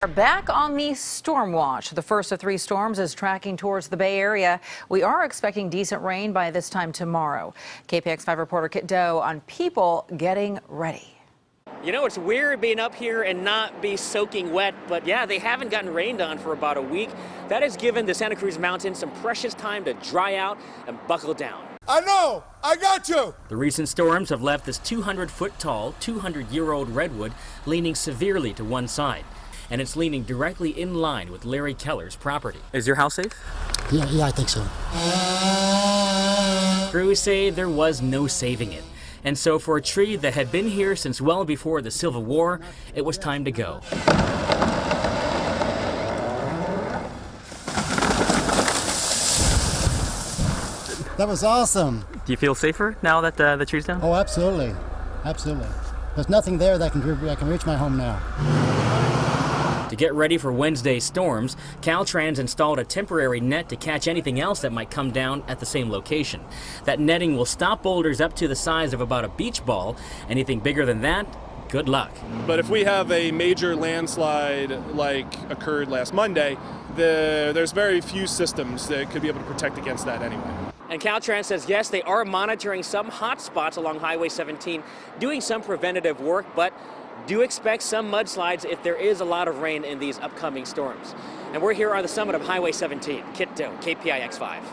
Are back on the storm watch. The first of 3 storms is tracking towards the Bay Area. We are expecting decent rain by this time tomorrow. KPIX 5 reporter Kiet Do on people getting ready. You know, it's weird being up here and not be soaking wet, but yeah, they haven't gotten rained on for about a week. That has given the Santa Cruz Mountains some precious time to dry out and buckle down. I know! I got you! The recent storms have left this 200-foot-tall, 200-year-old redwood leaning severely to one side. And it's leaning directly in line with Larry Keller's property. Is your house safe? Yeah, I think so. Crews say there was no saving it. And so for a tree that had been here since well before the Civil War, it was time to go. That was awesome. Do you feel safer now that the tree's down? Oh, absolutely. Absolutely. There's nothing there that can reach my home now. To get ready for Wednesday's storms, Caltrans installed a temporary net to catch anything else that might come down at the same location. That netting will stop boulders up to the size of about a beach ball. Anything bigger than that, good luck. But if we have a major landslide like occurred last Monday, there's very few systems that could be able to protect against that anyway. And Caltrans says yes, they are monitoring some hot spots along Highway 17, doing some preventative work, but do expect some mudslides if there is a lot of rain in these upcoming storms. And we're here on the summit of Highway 17. Kiet Do, KPIX 5.